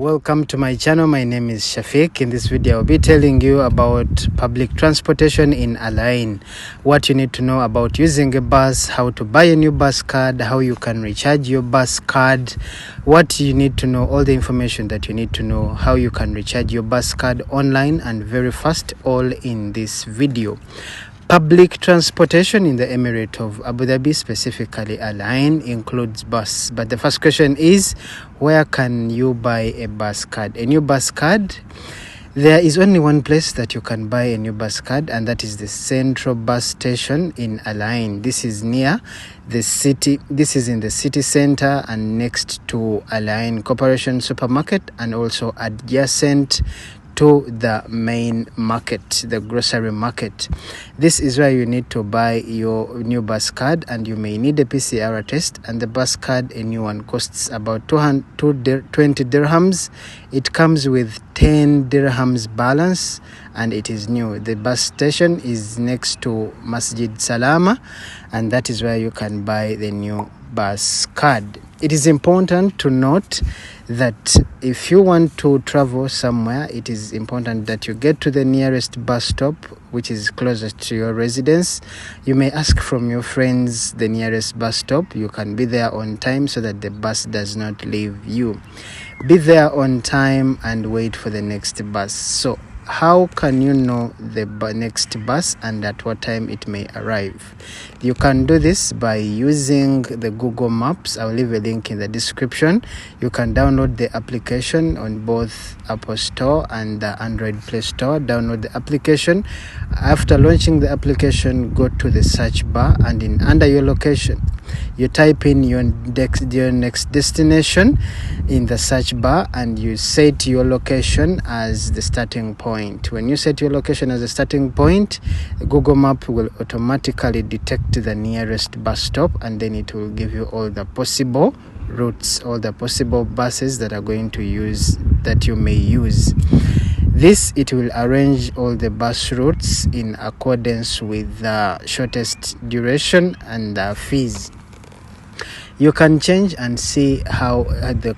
Welcome to my channel. My name is Shafiq. In this video I'll be telling you about public transportation in Al Ain, what you need to know about using a bus, how to buy a new bus card, how you can recharge your bus card, what you need to know, all the information that you need to know, how you can recharge your bus card online and very fast, all in this video. Public transportation in the Emirate of Abu Dhabi, specifically Al Ain, includes bus. But the first question is, where can you buy a bus card? A new bus card, there is only one place that you can buy a new bus card, and that is the central bus station in Al Ain. This is near the city. This is in the city center and next to Al Ain Corporation supermarket, and also adjacent to the main market, the grocery market. This is where you need to buy your new bus card, and you may need a PCR test. And the bus card, a new one, costs about 20 dirhams. It comes with 10 dirhams balance, and it is new. The bus station is next to Masjid Salama, and that is where you can buy the new bus card. It is important to note that if you want to travel somewhere, it is important that you get to the nearest bus stop, which is closest to your residence. You may ask from your friends the nearest bus stop. You can be there on time so that the bus does not leave you. Be there on time and wait for the next bus. So how can you know the next bus and at what time it may arrive? You can do this by using the Google Maps. I'll leave a link in the description. You can download the application on both Apple Store and the Android Play Store. Download the application. After launching the application, go to the search bar, and under your location, you type in your next destination in the search bar, and you set your location as the starting point. When you set your location as a starting point, Google Map will automatically detect the nearest bus stop, and then it will give you all the possible routes, all the possible buses that are going to use, that you may use. It will arrange all the bus routes in accordance with the shortest duration and the fees. You can change and see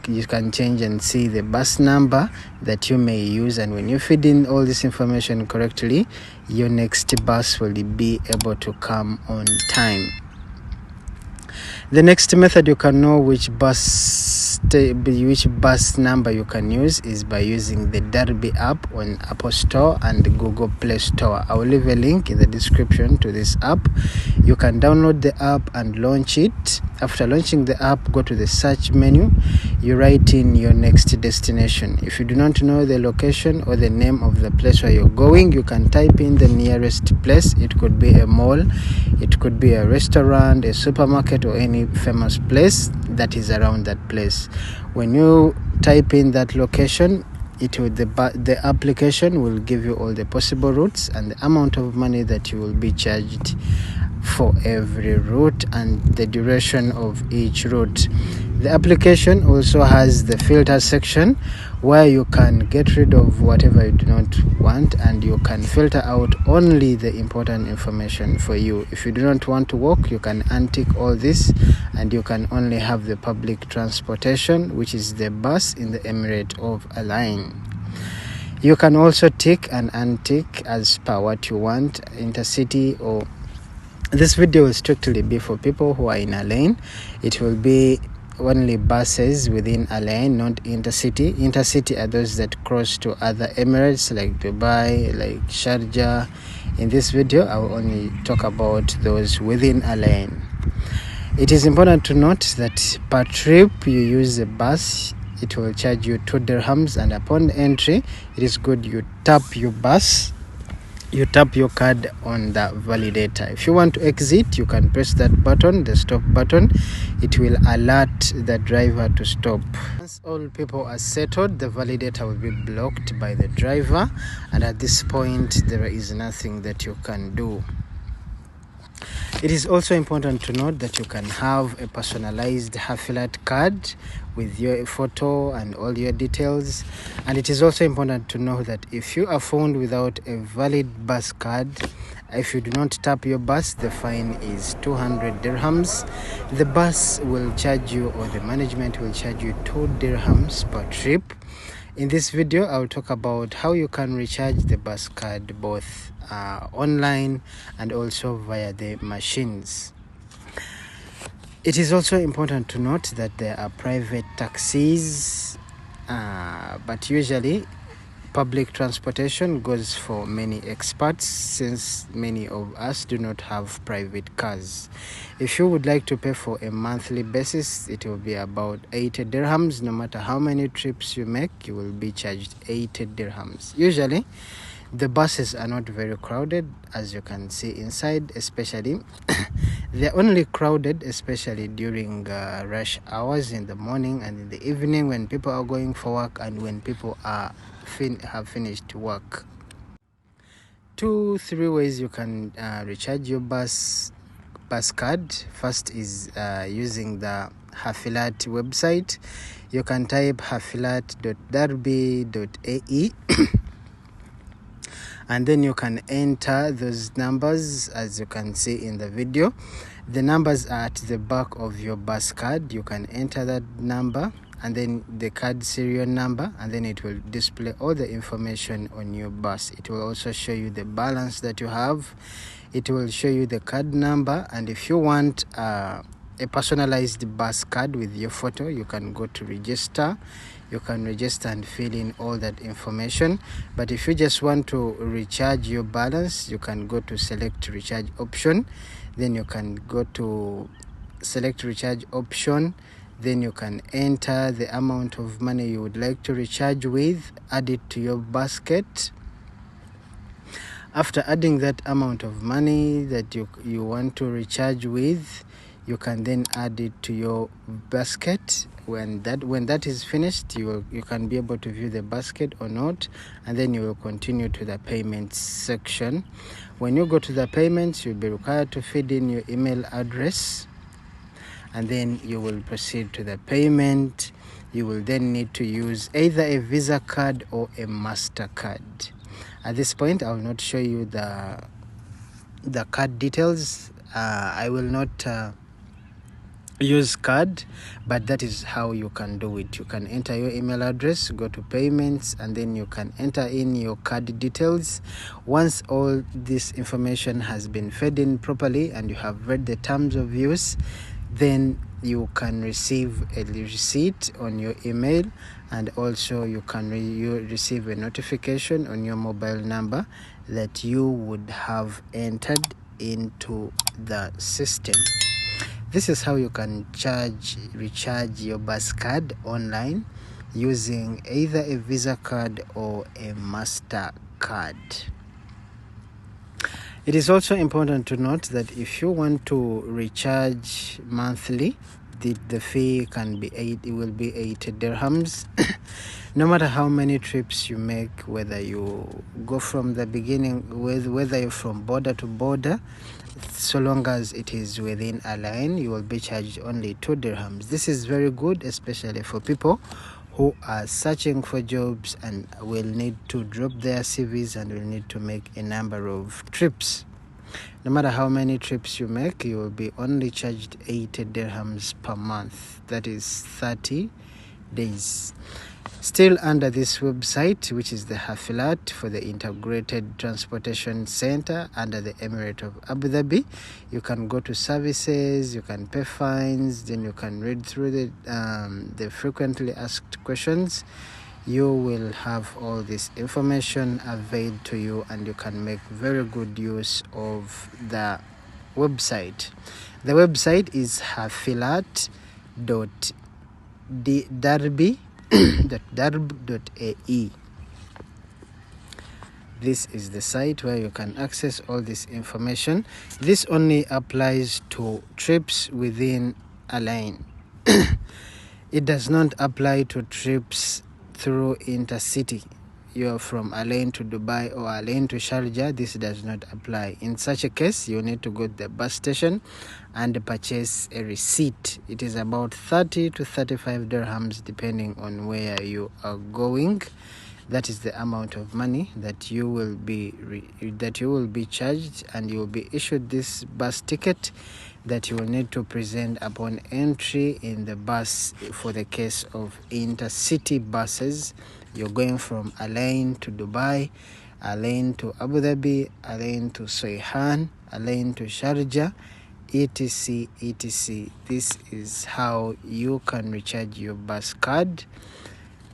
you can change and see the bus number that you may use, and when you feed in all this information correctly, your next bus will be able to come on time. The next method you can know which bus number you can use is by using the Darbi app on Apple Store and Google Play Store. I will leave a link in the description to this app. You can download the app and launch it. After launching the app, go to the search menu. You write in your next destination. If you do not know the location or the name of the place where you're going, you can type in the nearest place. It could be a mall, it could be a restaurant, a supermarket, or any famous place that is around that place. When you type in that location, the application will give you all the possible routes and the amount of money that you will be charged for every route and the duration of each route. The application also has the filter section where you can get rid of whatever you do not want, and you can filter out only the important information for you. If you do not want to walk, you can untick all this, and you can only have the public transportation, which is the bus in the Emirate of Al Ain. You can also tick and untick as per what you want, Intercity or... This video will strictly be for people who are in Al Ain. It will be only buses within Al Ain, not Intercity. Intercity are those that cross to other Emirates like Dubai, like Sharjah. In this video, I will only talk about those within Al Ain. It is important to note that per trip you use a bus, it will charge you 2 dirhams, and upon entry, it is good you tap your card on the validator. If you want to exit, you can press that button, the stop button. It will alert the driver to stop. Once all people are settled, the validator will be blocked by the driver, and at this point there is nothing that you can do. It is also important to note that you can have a personalized Hafilat card with your photo and all your details. And it is also important to know that if you are found without a valid bus card, if you do not tap your bus, the fine is 200 dirhams. The bus will charge you, or the management will charge you 2 dirhams per trip. In this video, I'll talk about how you can recharge the bus card both online and also via the machines. It is also important to note that there are private taxis, but usually public transportation goes for many expats, since many of us do not have private cars. If you would like to pay for a monthly basis, it will be about 80 dirhams. No matter how many trips you make, you will be charged 80 dirhams. Usually the buses are not very crowded, as you can see inside, especially they're only crowded especially during rush hours in the morning and in the evening, when people are going for work and when people are have finished work. 2-3 ways you can recharge your bus card. First is using the Hafilat website. You can type hafilat.darbi.ae and then you can enter those numbers as you can see in the video. The numbers are at the back of your bus card. You can enter that number and then the card serial number, and then it will display all the information on your bus. It will also show you the balance that you have. It will show you the card number, and if you want a personalized bus card with your photo, you can go to register. You can register and fill in all that information. But if you just want to recharge your balance, you can go to select recharge option. Then you can go to select recharge option. Then you can enter the amount of money you would like to recharge with, add it to your basket. After adding that amount of money that you want to recharge with, you can then add it to your basket. When that is finished, you can be able to view the basket or not, and then you will continue to the payments section. When you go to the payments, you'll be required to feed in your email address, and then you will proceed to the payment. You will then need to use either a Visa card or a mastercard. At this point, I will not show you the card details. I will not use card, but that is how you can do it. You can enter your email address, go to payments, and then you can enter in your card details. Once all this information has been fed in properly and you have read the terms of use, then you can receive a receipt on your email, and also you can receive a notification on your mobile number that you would have entered into the system. This is how you can recharge your bus card online using either a Visa card or a MasterCard. It is also important to note that if you want to recharge monthly, the fee will be 80 dirhams. No matter how many trips you make, whether you go from the beginning, whether you're from border to border, so long as it is within a line, you will be charged only 2 dirhams. This is very good, especially for people who are searching for jobs and will need to drop their CVs and will need to make a number of trips. No matter how many trips you make, you will be only charged 80 dirhams per month. That is 30 days. Still under this website, which is the Hafilat for the Integrated Transportation Center under the Emirate of Abu Dhabi, you can go to services, you can pay fines, then you can read through the frequently asked questions. You will have all this information availed to you, and you can make very good use of the website. The website is hafilat.darbi.ae. This is the site where you can access all this information. This only applies to trips within a line. It does not apply to trips through Intercity. You're from Al Ain to Dubai or Al Ain to Sharjah. This does not apply. In such a case, you need to go to the bus station and purchase a receipt. It is about 30 to 35 dirhams depending on where you are going. That is the amount of money that you will be charged, and you will be issued this bus ticket that you will need to present upon entry in the bus for the case of intercity buses, You're going from Al Ain to Dubai, Al Ain to Abu Dhabi, Al Ain to Soihan, Al Ain to Sharjah, etc, etc. This is how you can recharge your bus card,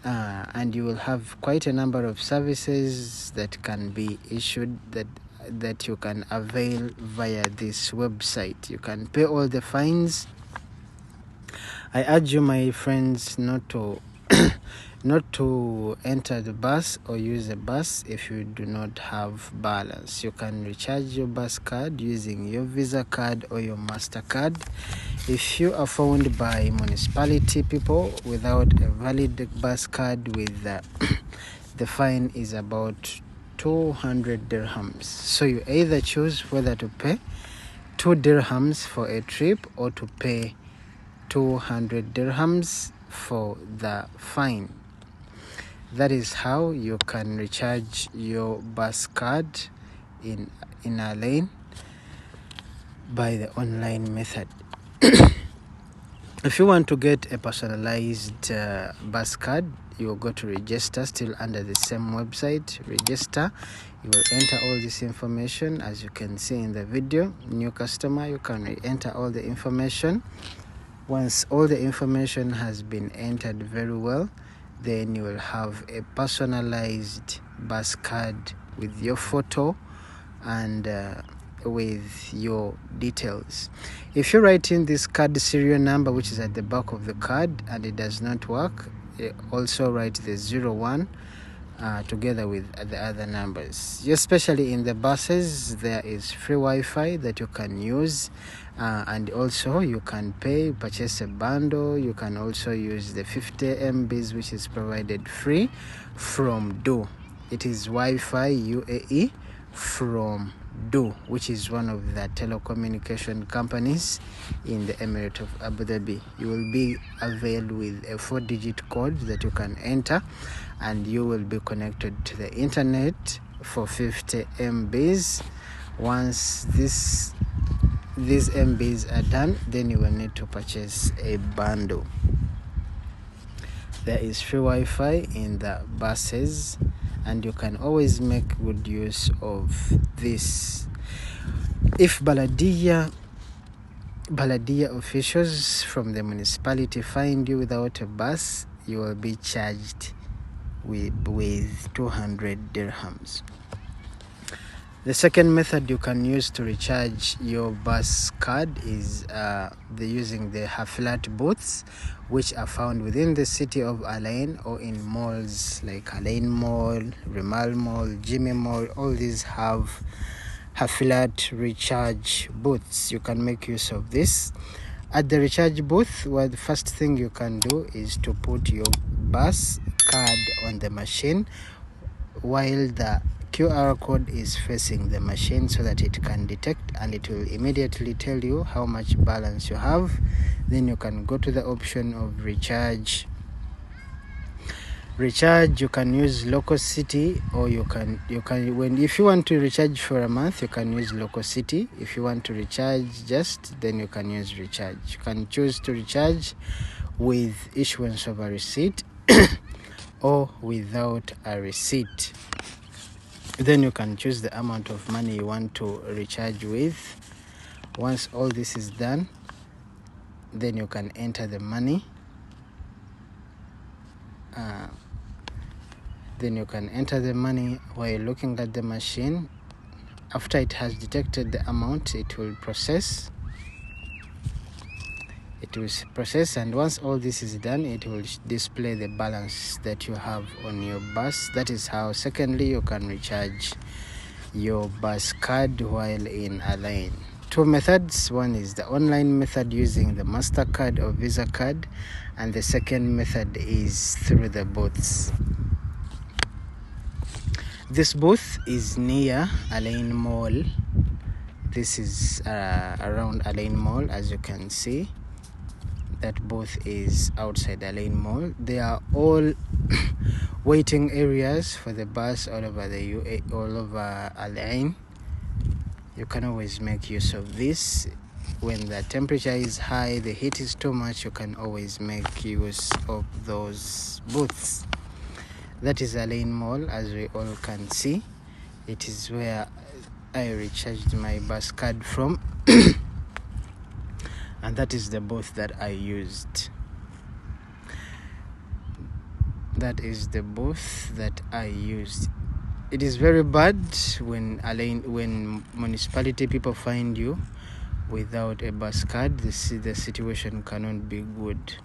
and you will have quite a number of services that can be issued that you can avail via this website. You can pay all the fines. I urge you, my friends, not to not to enter the bus or use the bus if you do not have balance. You can recharge your bus card using your Visa card or your mastercard. If you are found by municipality people without a valid bus card, with the fine is about 200 dirhams. So you either choose whether to pay 2 dirhams for a trip or to pay 200 dirhams for the fine. That is how you can recharge your bus card in Al Ain by the online method. If you want to get a personalized bus card, you will go to register, still under the same website. Register, you will enter all this information as you can see in the video. New customer, you can enter all the information. Once all the information has been entered very well, then you will have a personalized bus card with your photo and with your details. If you write in this card serial number, which is at the back of the card, and it does not work, also write the 01 together with the other numbers. Especially in the buses, there is free Wi-Fi that you can use, and also you can purchase a bundle. You can also use the 50 MBs which is provided free from Do. It is Wi-Fi UAE from Do, which is one of the telecommunication companies in the Emirate of Abu Dhabi. You will be availed with a 4-digit code that you can enter, and you will be connected to the internet for 50 MBs. Once these MBs are done, then you will need to purchase a bundle. There is free Wi-Fi in the buses, and you can always make good use of this. If Baladia officials from the municipality find you without a bus, you will be charged with 200 dirhams. The second method you can use to recharge your bus card is using the Hafilat booths, which are found within the city of Al Ain or in malls like Al Ain Mall, Rimal Mall, Jimmy Mall. All these have Hafilat recharge booths. You can make use of this. At the recharge booth, the first thing you can do is to put your bus card on the machine while the QR code is facing the machine, so that it can detect and it will immediately tell you how much balance you have. Then you can go to the option of recharge. You can use local city, or if you want to recharge for a month, you can use local city. If you want to recharge then you can use recharge. You can choose to recharge with issuance of a receipt or without a receipt. Then you can choose the amount of money you want to recharge with. Once all this is done, then you can enter the money. Then you can enter the money while looking at the machine. After it has detected the amount, it will process. And once all this is done, it will display the balance that you have on your bus. That is how, secondly, you can recharge your bus card while in Al Ain. 2 methods. One is the online method using the mastercard or Visa card, and the second method is through the booths. This booth is near Al Ain Mall. This is around Al Ain Mall, as you can see. That booth is outside Al Ain Mall. They are all waiting areas for the bus all over the UAE, all over Al Ain. You can always make use of this. When the temperature is high, the heat is too much, you can always make use of those booths. That is Al Ain Mall, as we all can see. It is where I recharged my bus card from. And that is the booth that I used. That is the booth that I used. It is very bad when municipality people find you without a bus card. The situation cannot be good.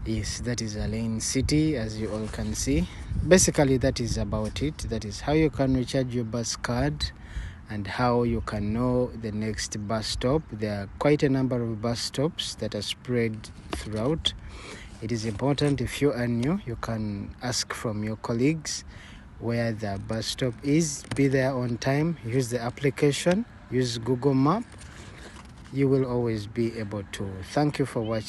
Yes, that is Al Ain City, as you all can see. Basically, that is about it. That is how you can recharge your bus card and how you can know the next bus stop. There are quite a number of bus stops that are spread throughout. It is important, if you are new, you can ask from your colleagues where the bus stop is. Be there on time. Use the application. Use Google Map. You will always be able to. Thank you for watching.